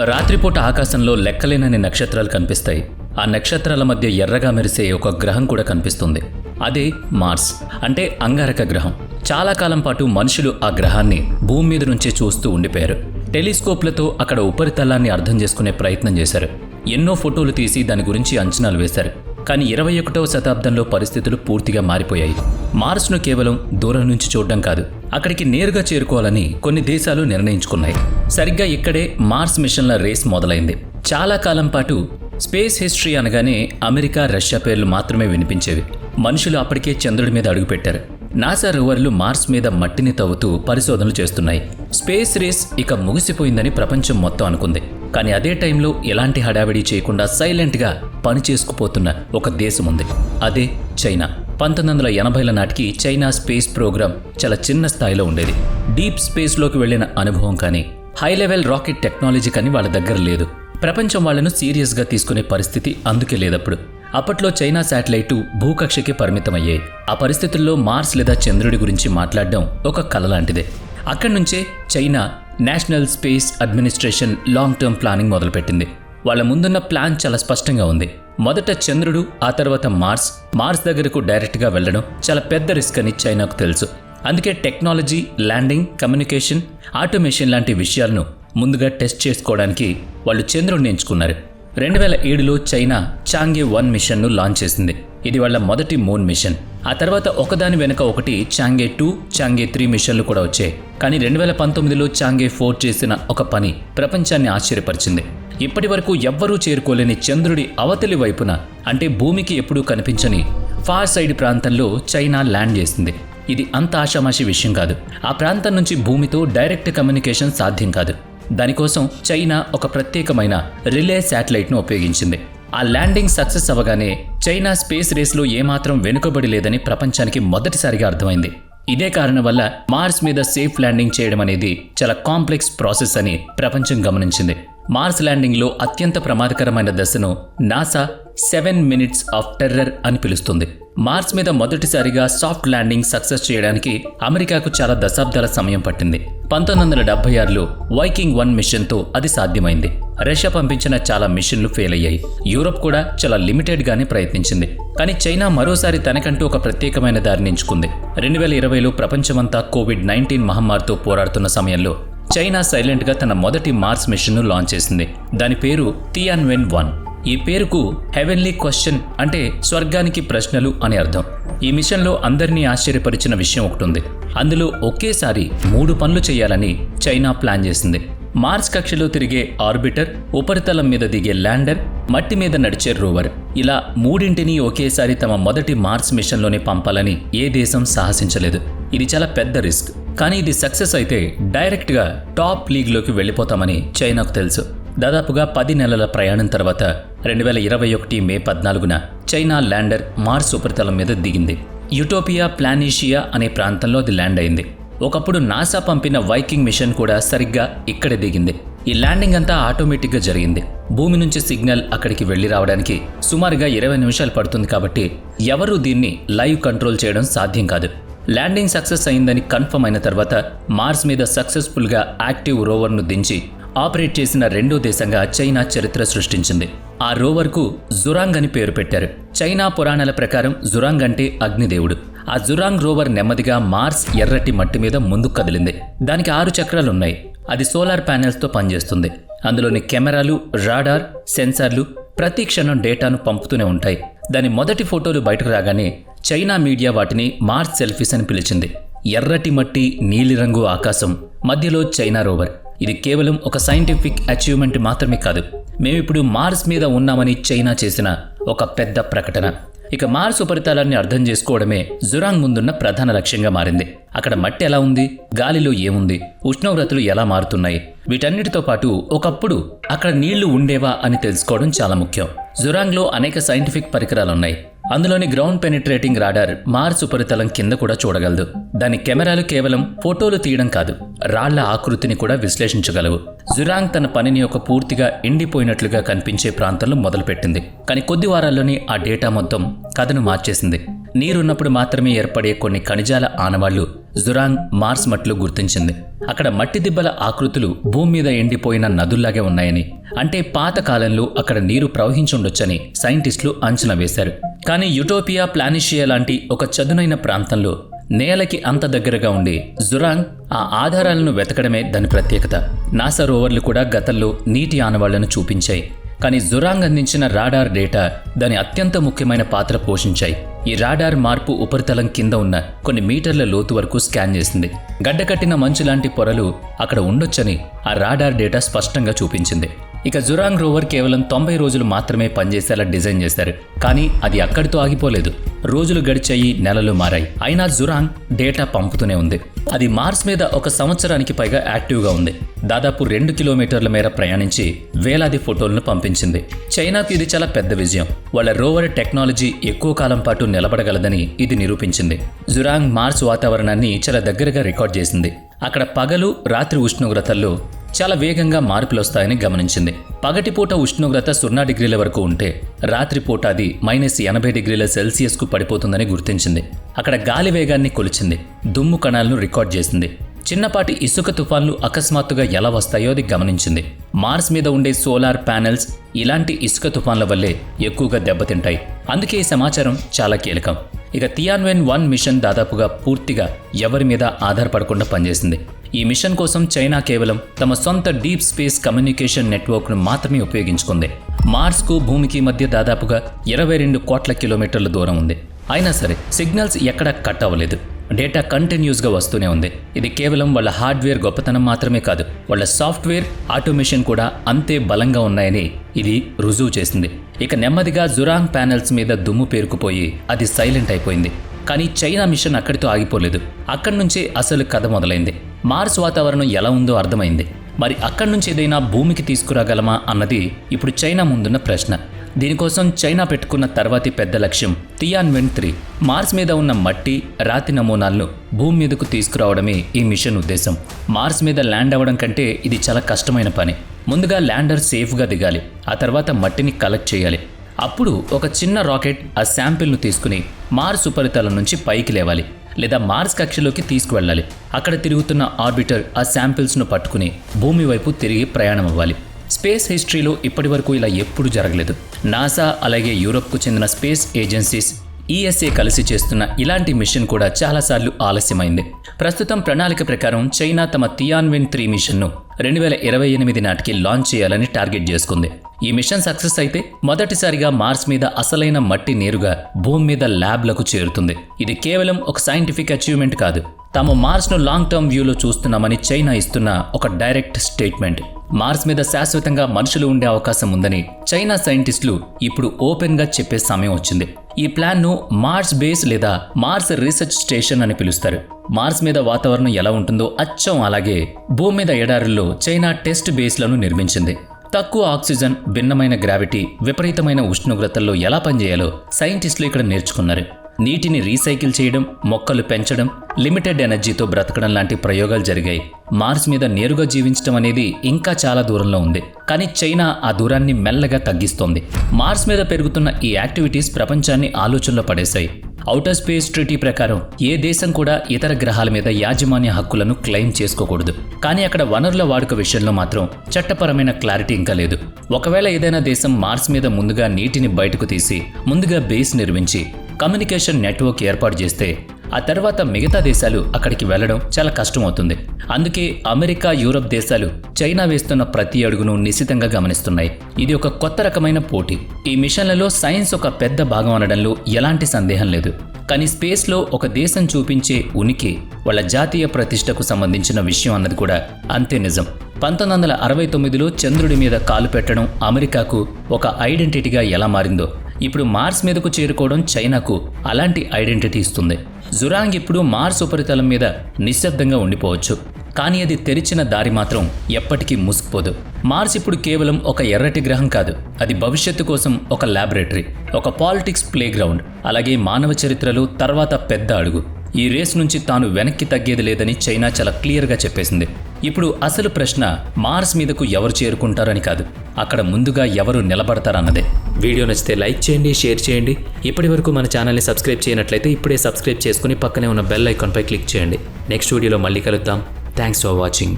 రాత్రిపూట ఆకాశంలో లెక్కలేనన్ని నక్షత్రాలు కనిపిస్తాయి. ఆ నక్షత్రాల మధ్య ఎర్రగా మెరిసే ఒక గ్రహం కూడా కనిపిస్తుంది. అదే మార్స్, అంటే అంగారక గ్రహం. చాలా కాలం పాటు మనుషులు ఆ గ్రహాన్ని భూమి మీద నుంచే చూస్తూ ఉండిపోయారు. టెలిస్కోప్లతో అక్కడ ఉపరితలాన్ని అర్థం చేసుకునే ప్రయత్నం చేశారు. ఎన్నో ఫోటోలు తీసి దాని గురించి అంచనాలు వేశారు. కానీ 21వ శతాబ్దంలో పరిస్థితులు పూర్తిగా మారిపోయాయి. మార్స్ను కేవలం దూరం నుంచి చూడడం కాదు, అక్కడికి నేరుగా చేరుకోవాలని కొన్ని దేశాలు నిర్ణయించుకున్నాయి. సరిగ్గా ఇక్కడే మార్స్ మిషన్ల రేస్ మొదలైంది. చాలా కాలం పాటు స్పేస్ హిస్టరీ అనగానే అమెరికా, రష్యా పేర్లు మాత్రమే వినిపించేవి. మనుషులు అప్పటికే చంద్రుడి మీద అడుగుపెట్టారు. నాసా రోవర్లు మార్స్ మీద మట్టిని తవ్వుతూ పరిశోధనలు చేస్తున్నాయి. స్పేస్ రేస్ ఇక ముగిసిపోయిందని ప్రపంచం మొత్తం అనుకుంది. కానీ అదే టైంలో ఎలాంటి హడావిడి చేయకుండా సైలెంట్గా పని చేసుకుపోతున్న ఒక దేశం ఉంది. అదే చైనా. 1980ల నాటికి చైనా స్పేస్ ప్రోగ్రాం చాలా చిన్న స్థాయిలో ఉండేది. డీప్ స్పేస్లోకి వెళ్లిన అనుభవం కానీ, హై లెవెల్ రాకెట్ టెక్నాలజీ కానీ వాళ్ళ దగ్గర లేదు. ప్రపంచం వాళ్లను సీరియస్గా తీసుకునే పరిస్థితి అందుకే లేదప్పుడు. అప్పట్లో చైనా శాటిలైటు భూకక్షకి పరిమితమయ్యాయి. ఆ పరిస్థితుల్లో మార్స్ లేదా చంద్రుడి గురించి మాట్లాడడం ఒక కల లాంటిదే. అక్కడి నుంచే China national space administration long term planning మొదలుపెట్టింది. వాళ్ళ ముందున్న ప్లాన్ చాలా స్పష్టంగా ఉంది. మొదట చంద్రుడు, ఆ తర్వాత మార్స్ దగ్గరకు డైరెక్ట్గా వెళ్లడం చాలా పెద్ద రిస్క్ అని చైనాకు తెలుసు. అందుకే టెక్నాలజీ, ల్యాండింగ్, కమ్యూనికేషన్, ఆటోమేషన్ లాంటి విషయాలను ముందుగా టెస్ట్ చేసుకోవడానికి వాళ్ళు చంద్రుడిని ఎంచుకున్నారు. 2007లో చైనా చాంగే 1 మిషన్ను లాంచ్ చేసింది. ఇది వాళ్ళ మొదటి మూన్ మిషన్. ఆ తర్వాత ఒకదాని వెనుక ఒకటి చాంగే 2, చాంగే 3 మిషన్లు కూడా వచ్చాయి. కానీ 2019లో చాంగే 4 చేసిన ఒక పని ప్రపంచాన్ని ఆశ్చర్యపరిచింది. ఇప్పటి వరకు ఎవ్వరూ చేరుకోలేని చంద్రుడి అవతలి వైపున, అంటే భూమికి ఎప్పుడూ కనిపించని ఫార్ సైడ్ ప్రాంతంలో చైనా ల్యాండ్ చేసింది. ఇది అంత ఆషామాషి విషయం కాదు. ఆ ప్రాంతం నుంచి భూమితో డైరెక్ట్ కమ్యూనికేషన్ సాధ్యం కాదు. దానికోసం చైనా ఒక ప్రత్యేకమైన రిలే శాటిలైట్ను ఉపయోగించింది. ఆ ల్యాండింగ్ సక్సెస్ అవ్వగానే చైనా స్పేస్ రేస్లో ఏమాత్రం వెనుకబడి లేదని ప్రపంచానికి మొదటిసారిగా అర్థమైంది. ఇదే కారణం వల్ల మార్స్ మీద సేఫ్ ల్యాండింగ్ చేయడం అనేది చాలా కాంప్లెక్స్ ప్రాసెస్ అని ప్రపంచం గమనించింది. మార్స్ ల్యాండింగ్లో అత్యంత ప్రమాదకరమైన దశను నాసా 7 మినిట్స్ ఆఫ్ టెర్రర్ అని పిలుస్తుంది. మార్స్ మీద మొదటిసారిగా సాఫ్ట్ ల్యాండింగ్ సక్సెస్ చేయడానికి అమెరికాకు చాలా దశాబ్దాల సమయం పట్టింది. 1976లో వైకింగ్ 1 మిషన్తో అది సాధ్యమైంది. రష్యా పంపించిన చాలా మిషన్లు ఫెయిల్ అయ్యాయి. యూరోప్ కూడా చాలా లిమిటెడ్గానే ప్రయత్నించింది. కానీ చైనా మరోసారి తనకంటూ ఒక ప్రత్యేకమైన దారిని ఎంచుకుంది. 2020లో ప్రపంచమంతా కోవిడ్-19 మహమ్మారితో పోరాడుతున్న సమయంలో చైనా సైలెంట్గా తన మొదటి మార్స్ మిషన్ను లాంచ్ చేసింది. దాని పేరు తియాన్వెన్-1. ఈ పేరుకు హెవెన్లీ క్వశ్చన్, అంటే స్వర్గానికి ప్రశ్నలు అని అర్థం. ఈ మిషన్లో అందరినీ ఆశ్చర్యపరిచిన విషయం ఒకటి ఉంది. అందులో ఒకేసారి 3 పనులు చేయాలని చైనా ప్లాన్ చేసింది. మార్స్ కక్షలో తిరిగే ఆర్బిటర్, ఉపరితలం మీద దిగే ల్యాండర్, మట్టి మీద నడిచే రోవర్, ఇలా 3ంటిని ఒకేసారి తమ మొదటి మార్స్ మిషన్లోనే పంపాలని ఏ దేశం సాహసించలేదు. ఇది చాలా పెద్ద రిస్క్. కానీ ఇది సక్సెస్ అయితే డైరెక్ట్గా టాప్ లీగ్లోకి వెళ్ళిపోతామని చైనాకు తెలుసు. దాదాపుగా 10 నెలల ప్రయాణం తర్వాత 2021 మే 14న చైనా ల్యాండర్ మార్స్ ఉపరితలం మీద దిగింది. యూటోపియా ప్లానిషియా అనే ప్రాంతంలో అది ల్యాండ్ అయింది. ఒకప్పుడు నాసా పంపిన వైకింగ్ మిషన్ కూడా సరిగ్గా ఇక్కడే దిగింది. ఈ ల్యాండింగ్ అంతా ఆటోమేటిక్గా జరిగింది. భూమి నుంచి సిగ్నల్ అక్కడికి వెళ్లి రావడానికి సుమారుగా 20 నిమిషాలు పడుతుంది. కాబట్టి ఎవరూ దీన్ని లైవ్ కంట్రోల్ చేయడం సాధ్యం కాదు. ల్యాండింగ్ సక్సెస్ అయిందని కన్ఫర్మ్ అయిన తర్వాత మార్స్ మీద సక్సెస్ఫుల్గా యాక్టివ్ రోవర్ను దించి ఆపరేట్ చేసిన రెండో దేశంగా చైనా చరిత్ర సృష్టించింది. ఆ రోవర్కు జురాంగ్ అని పేరు పెట్టారు. చైనా పురాణాల ప్రకారం జురాంగ్ అంటే అగ్నిదేవుడు. ఆ జురాంగ్ రోవర్ నెమ్మదిగా మార్స్ ఎర్రటి మట్టి మీద ముందుకు కదిలింది. దానికి 6 చక్రాలున్నాయి. అది సోలార్ ప్యానెల్స్తో పనిచేస్తుంది. అందులోని కెమెరాలు, రాడార్, సెన్సార్లు ప్రతి క్షణం డేటాను పంపుతూనే ఉంటాయి. దాని మొదటి ఫోటోలు బయటకు రాగానే చైనా మీడియా వాటిని మార్స్ సెల్ఫీస్ అని పిలిచింది. ఎర్రటి మట్టి, నీలిరంగు ఆకాశం, మధ్యలో చైనా రోవర్. ఇది కేవలం ఒక సైంటిఫిక్ అచీవ్మెంట్ మాత్రమే కాదు, మేమిప్పుడు మార్స్ మీద ఉన్నామని చైనా చేసిన ఒక పెద్ద ప్రకటన. ఇక మార్స్ ఉపరితలాన్ని అర్థం చేసుకోవడమే జురాంగ్ ముందున్న ప్రధాన లక్ష్యంగా మారింది. అక్కడ మట్టి ఎలా ఉంది, గాలిలో ఏముంది, ఉష్ణోగ్రతలు ఎలా మారుతున్నాయి, వీటన్నిటితో పాటు ఒకప్పుడు అక్కడ నీళ్లు ఉండేవా అని తెలుసుకోవడం చాలా ముఖ్యం. జురాంగ్లో అనేక సైంటిఫిక్ పరికరాలున్నాయి. అందులోని గ్రౌండ్ పెనిట్రేటింగ్ రాడార్ మార్స్ ఉపరితలం కింద కూడా చూడగలదు. దాని కెమెరాలు కేవలం ఫోటోలు తీయడం కాదు, రాళ్ల ఆకృతిని కూడా విశ్లేషించగలవు. జురాంగ్ తన పనిని ఒక పూర్తిగా ఎండిపోయినట్లుగా కనిపించే ప్రాంతంలో మొదలుపెట్టింది. కానీ కొద్ది వారాల్లోనే ఆ డేటా మొత్తం కథను మార్చేసింది. నీరున్నప్పుడు మాత్రమే ఏర్పడే కొన్ని ఖనిజాల ఆనవాళ్లు జురాంగ్ మార్స్ మట్టిలో గుర్తించింది. అక్కడ మట్టి దిబ్బల ఆకృతులు భూమి మీద ఎండిపోయిన నదుల్లాగే ఉన్నాయని, అంటే పాత కాలంలో అక్కడ నీరు ప్రవహించుండొచ్చని సైంటిస్టులు అంచనా వేశారు. కానీ యుటోపియా ప్లానిషియా లాంటి ఒక చదునైన ప్రాంతంలో నేలకి అంత దగ్గరగా ఉండి జురాంగ్ ఆ ఆధారాలను వెతకడమే దాని ప్రత్యేకత. నాసా రోవర్లు కూడా గతంలో నీటి ఆనవాళ్లను చూపించాయి. కానీ జురాంగ్ అందించిన రాడార్ డేటా దాని అత్యంత ముఖ్యమైన పాత్ర పోషించాయి. ఈ రాడార్ మార్పు ఉపరితలం కింద ఉన్న కొన్ని మీటర్ల లోతు వరకు స్కాన్ చేసింది. గడ్డకట్టిన మంచు లాంటి పొరలు అక్కడ ఉండొచ్చని ఆ రాడార్ డేటా స్పష్టంగా చూపించింది. ఇక జురాంగ్ రోవర్ కేవలం 90 రోజులు మాత్రమే పనిచేసేలా డిజైన్ చేశారు. కానీ అది అక్కడితో ఆగిపోలేదు. రోజులు గడిచాయి, నెలలు మారాయి. అయినా జురాంగ్ డేటా పంపుతూనే ఉంది. అది మార్స్ మీద 1 సంవత్సరానికి పైగా యాక్టివ్గా ఉంది. దాదాపు 2 కిలోమీటర్ల మేర ప్రయాణించి వేలాది ఫోటోలను పంపించింది. చైనాకు ఇది చాలా పెద్ద విజయం. వాళ్ళ రోవర్ టెక్నాలజీ ఎక్కువ కాలం పాటు నిలబడగలదని ఇది నిరూపించింది. జురాంగ్ మార్స్ వాతావరణాన్ని చాలా దగ్గరగా రికార్డ్ చేసింది. అక్కడ పగలు రాత్రి ఉష్ణోగ్రతల్లో చాలా వేగంగా మార్పులు వస్తాయని గమనించింది. పగటిపూట ఉష్ణోగ్రత 0 డిగ్రీల వరకు ఉంటే రాత్రిపూట అది -80 డిగ్రీల సెల్సియస్కు పడిపోతుందని గుర్తించింది. అక్కడ గాలి వేగాన్ని కొలిచింది. దుమ్ము కణాలను రికార్డ్ చేసింది. చిన్నపాటి ఇసుక తుఫాన్లు అకస్మాత్తుగా ఎలా వస్తాయో అది గమనించింది. మార్స్ మీద ఉండే సోలార్ ప్యానెల్స్ ఇలాంటి ఇసుక తుఫాన్ల వల్లే ఎక్కువగా దెబ్బతింటాయి. అందుకే ఈ సమాచారం చాలా కీలకం. ఇక తియాన్వెన్-1 మిషన్ దాదాపుగా పూర్తిగా ఎవరి మీద ఆధారపడకుండా పనిచేసింది. ఈ మిషన్ కోసం చైనా కేవలం తమ సొంత డీప్ స్పేస్ కమ్యూనికేషన్ నెట్వర్క్ను మాత్రమే ఉపయోగించుకుంది. మార్స్కు భూమికి మధ్య దాదాపుగా 22 కోట్ల కిలోమీటర్ల దూరం ఉంది. అయినా సరే సిగ్నల్స్ ఎక్కడా కట్ అవ్వలేదు. డేటా కంటిన్యూస్గా వస్తూనే ఉంది. ఇది కేవలం వాళ్ళ హార్డ్వేర్ గొప్పతనం మాత్రమే కాదు, వాళ్ళ సాఫ్ట్వేర్ ఆటోమేషన్ కూడా అంతే బలంగా ఉన్నాయని ఇది రుజువు చేసింది. ఇక నెమ్మదిగా జురాంగ్ ప్యానెల్స్ మీద దుమ్ము పేరుకుపోయి అది సైలెంట్ అయిపోయింది. కానీ చైనా మిషన్ అక్కడితో ఆగిపోలేదు. అక్కడి నుంచే అసలు కథ మొదలైంది. మార్స్ వాతావరణం ఎలా ఉందో అర్థమైంది. మరి అక్కడి నుంచి ఏదైనా భూమికి తీసుకురాగలమా అన్నది ఇప్పుడు చైనా ముందున్న ప్రశ్న. దీనికోసం చైనా పెట్టుకున్న తర్వాతి పెద్ద లక్ష్యం తియాన్వెన్-3. మార్స్ మీద ఉన్న మట్టి, రాతి నమూనాలను భూమి మీదకు తీసుకురావడమే ఈ మిషన్ ఉద్దేశం. మార్స్ మీద ల్యాండ్ అవ్వడం కంటే ఇది చాలా కష్టమైన పని. ముందుగా ల్యాండర్ సేఫ్గా దిగాలి. ఆ తర్వాత మట్టిని కలెక్ట్ చేయాలి. అప్పుడు ఒక చిన్న రాకెట్ ఆ శాంపిల్ను తీసుకుని మార్స్ ఉపరితలం నుంచి పైకి లేవాలి, లేదా మార్స్ కక్షలోకి తీసుకువెళ్ళాలి. అక్కడ తిరుగుతున్న ఆర్బిటర్ ఆ శాంపిల్స్ను పట్టుకుని భూమి వైపు తిరిగి ప్రయాణం అవ్వాలి. స్పేస్ హిస్టరీలో ఇప్పటివరకు ఇలా ఎప్పుడూ జరగలేదు. నాసా అలాగే యూరోప్కు చెందిన స్పేస్ ఏజెన్సీస్ ఈఎస్ఏ కలిసి చేస్తున్న ఇలాంటి మిషన్ కూడా చాలాసార్లు ఆలస్యమైంది. ప్రస్తుతం ప్రణాళిక ప్రకారం చైనా తమ తియాన్వెన్-3 మిషన్ను 2028 నాటికి లాంచ్ చేయాలని టార్గెట్ చేసుకుంది. ఈ మిషన్ సక్సెస్ అయితే మొదటిసారిగా మార్స్ మీద అసలైన మట్టి నేరుగా భూమి మీద ల్యాబ్లకు చేరుతుంది. ఇది కేవలం ఒక సైంటిఫిక్ అచీవ్మెంట్ కాదు, తాము మార్స్ను లాంగ్ టర్మ్ వ్యూలో చూస్తున్నామని చైనా ఇస్తున్న ఒక డైరెక్ట్ స్టేట్మెంట్. మార్స్ మీద శాశ్వతంగా మనుషులు ఉండే అవకాశం ఉందని చైనా సైంటిస్టులు ఇప్పుడు ఓపెన్గా చెప్పే సమయం వచ్చింది. ఈ ప్లాన్ను మార్స్ బేస్ లేదా మార్స్ రీసెర్చ్ స్టేషన్ అని పిలుస్తారు. మార్స్ మీద వాతావరణం ఎలా ఉంటుందో అచ్చం అలాగే భూమి మీద ఎడారుల్లో చైనా టెస్ట్ బేస్లను నిర్మించింది. తక్కువ ఆక్సిజన్, భిన్నమైన గ్రావిటీ, విపరీతమైన ఉష్ణోగ్రతల్లో ఎలా పనిచేయాలో సైంటిస్టులు ఇక్కడ నేర్చుకున్నారు. నీటిని రీసైకిల్ చేయడం, మొక్కలు పెంచడం, లిమిటెడ్ ఎనర్జీతో బ్రతకడం లాంటి ప్రయోగాలు జరిగాయి. మార్స్ మీద నేరుగా జీవించడం అనేది ఇంకా చాలా దూరంలో ఉంది. కానీ చైనా ఆ దూరాన్ని మెల్లగా తగ్గిస్తోంది. మార్స్ మీద పెరుగుతున్న ఈ యాక్టివిటీస్ ప్రపంచాన్ని ఆలోచనలో పడేశాయి. ఔటర్ స్పేస్ ట్రీటీ ప్రకారం ఏ దేశం కూడా ఇతర గ్రహాల మీద యాజమాన్య హక్కులను క్లెయిమ్ చేసుకోకూడదు. కానీ అక్కడ వనరుల వాడుక విషయంలో మాత్రం చట్టపరమైన క్లారిటీ ఇంకా లేదు. ఒకవేళ ఏదైనా దేశం మార్స్ మీద ముందుగా నీటిని బయటకు తీసి ముందుగా బేస్ నిర్మించి కమ్యూనికేషన్ నెట్వర్క్ ఏర్పాటు చేస్తే ఆ తర్వాత మిగతా దేశాలు అక్కడికి వెళ్లడం చాలా కష్టమవుతుంది. అందుకే అమెరికా, యూరప్ దేశాలు చైనా వేస్తున్న ప్రతి అడుగును నిశితంగా గమనిస్తున్నాయి. ఇది ఒక కొత్త రకమైన పోటీ. ఈ మిషన్లలో సైన్స్ ఒక పెద్ద భాగం అనడంలో ఎలాంటి సందేహం లేదు. కానీ స్పేస్లో ఒక దేశం చూపించే ఉనికి వాళ్ళ జాతీయ ప్రతిష్టకు సంబంధించిన విషయం అన్నది కూడా అంతే నిజం. 1969లో చంద్రుడి మీద కాలు పెట్టడం అమెరికాకు ఒక ఐడెంటిటీగా ఎలా మారిందో, ఇప్పుడు మార్స్ మీదకు చేరుకోవడం చైనాకు అలాంటి ఐడెంటిటీ ఇస్తుంది. జురాంగ్ ఇప్పుడు మార్స్ ఉపరితలం మీద నిశ్శబ్దంగా ఉండిపోవచ్చు. కానీ అది తెరిచిన దారి మాత్రం ఎప్పటికీ మూసుకుపోదు. మార్స్ ఇప్పుడు కేవలం ఒక ఎర్రటి గ్రహం కాదు, అది భవిష్యత్తు కోసం ఒక ల్యాబొరేటరీ, ఒక పాలిటిక్స్ ప్లే గ్రౌండ్, అలాగే మానవ చరిత్రలో తర్వాత పెద్ద అడుగు. ఈ రేస్ నుంచి తాను వెనక్కి తగ్గేది లేదని చైనా చాలా క్లియర్గా చెప్పేసింది. ఇప్పుడు అసలు ప్రశ్న మార్స్ మీదకు ఎవరు చేరుకుంటారని కాదు, అక్కడ ముందుగా ఎవరు నిలబడతారన్నదే. వీడియో నచ్చితే లైక్ చేయండి, షేర్ చేయండి. ఇప్పటి వరకు మన ఛానల్ని సబ్స్క్రైబ్ చేయనట్లయితే ఇప్పుడే సబ్స్క్రైబ్ చేసుకుని పక్కనే ఉన్న బెల్ ఐకాన్పై క్లిక్ చేయండి. నెక్స్ట్ వీడియోలో మళ్ళీ కలుద్దాం. Thanks for watching.